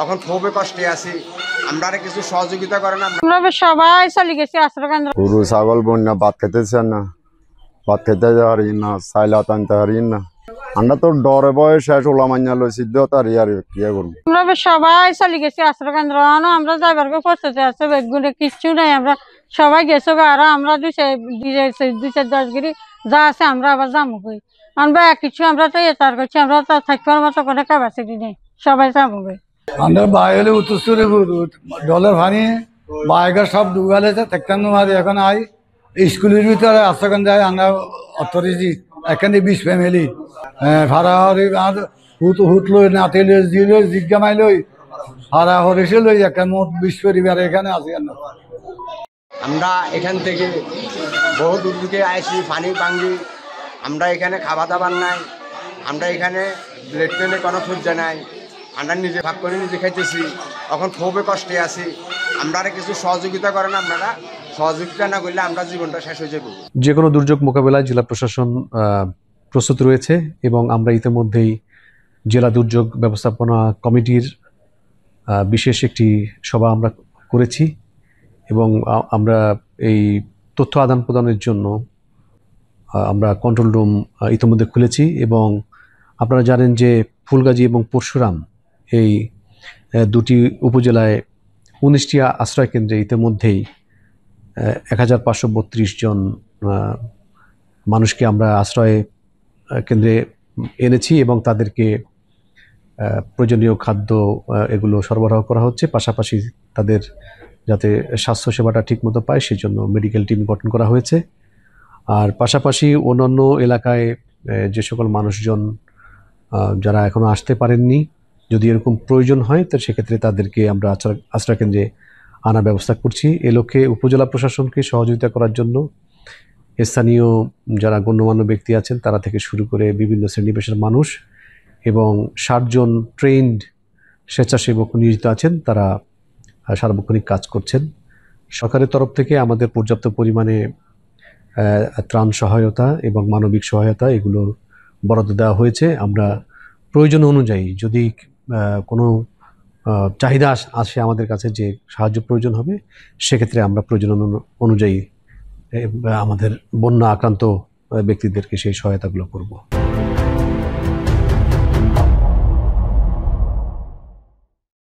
এখন খুবই কষ্টে আছি। আমরা কিছু সহযোগিতা করেন। আমরা সবাই চলে গেছি আশ্রয় কেন্দ্র। গরু ছাগল বন্যা ভাত খেতেছেন না, ভাত খেতে পারি না, চাইলা টানতে পারি না। আমরা তো ডরে বয়ে শেষ ওলা মাইনা লইছি তারি আর কি করবো। আমরা সবাই চলে গেছি আশ্রয় কেন্দ্র। আমরা যাইবার প্রস্তুতি আছে, বেগুনে কিচ্ছু নাই। আমরা সবাই গেছো আর আমরা দুই চার 10 গিরি যা আছে আমরা আবার যাবো কই। আমরা কিছু আমরা তো এতার করছি, আমরা তো থাকবার মতো কোনো ক্যাপাসিটি নেই, সবাই যাবো কই। আমরা বাইরে উত্তরসূরি ডলার ভানি বাইকের সব ডুবালেছে থাকতাম মারি এখন আই স্কুলের ভিতরে আশ্রয় যায়। আমরা অথরিটি এখানে 20 ফ্যামিলি ভাড়াহরি আর হুট লই নাতি লই জিজ্ঞা মাই লই ভাড়াহরি সে লই একটা মোট 20 পরিবার এখানে আছে। আমরা এখান থেকে বহু দূর থেকে আইসি, পানি ভাঙ্গি। আমরা এখানে খাবার দাবার নাই, আমরা এখানে ব্লেড ট্রেনে কোনো সজ্জা নাই। আমরা নিজে ভাগ করে নিজে খাইতেছি, এখন খুবই কষ্টে আছি। আমরা কিছু সহযোগিতা করেন। আপনারা সহযোগিতা না করলে আমরা জীবনটা শেষ হয়ে যাবে। যে কোনো দুর্যোগ মোকাবেলায় জেলা প্রশাসন প্রস্তুত রয়েছে এবং আমরা ইতিমধ্যেই জেলা দুর্যোগ ব্যবস্থাপনা কমিটির বিশেষ একটি সভা আমরা করেছি এবং আমরা এই তথ্য আদান প্রদানের জন্য আমরা কন্ট্রোল রুম ইতিমধ্যে খুলেছি। এবং আপনারা জানেন যে ফুলগাজী এবং পরশুরাম এই দুটি উপজেলায় 19টি আশ্রয় কেন্দ্রে ইতিমধ্যেই 1532 জন মানুষকে আমরা আশ্রয় কেন্দ্রে এনেছি এবং তাদেরকে প্রয়োজনীয় খাদ্য এগুলো সরবরাহ করা হচ্ছে। পাশাপাশি তাদের যাতে স্বাস্থ্যসেবাটা ঠিকমতো পায় সেজন্য মেডিকেল টিম গঠন করা হয়েছে। আর পাশাপাশি অন্যান্য এলাকায় যে সকল মানুষজন যারা এখনো আসতে পারেননি, যদি এরকম প্রয়োজন হয় তো সেক্ষেত্রে তাদেরকে আমরা আশ্রয় কেন্দ্রে আনার ব্যবস্থা করছি। এ লক্ষ্যে উপজেলা প্রশাসনকে সহযোগিতা করার জন্য স্থানীয় যারা গণ্যমান্য ব্যক্তি আছেন তারা থেকে শুরু করে বিভিন্ন শ্রেণী পেশার মানুষ এবং 60 জন ট্রেন্ড স্বেচ্ছাসেবক নিয়োজিত আছেন, তারা সার্বক্ষণিক কাজ করছেন। সরকারের তরফ থেকে আমাদের পর্যাপ্ত পরিমাণে ত্রাণ সহায়তা এবং মানবিক সহায়তা এগুলো বরাদ্দ দেওয়া হয়েছে। আমরা প্রয়োজন অনুযায়ী যদি কোনো চাহিদা আসে আমাদের কাছে যে সাহায্য প্রয়োজন হবে, সেক্ষেত্রে আমরা প্রয়োজন অনুযায়ী আমাদের বন্যা আক্রান্ত ব্যক্তিদেরকে সেই সহায়তাগুলো করব।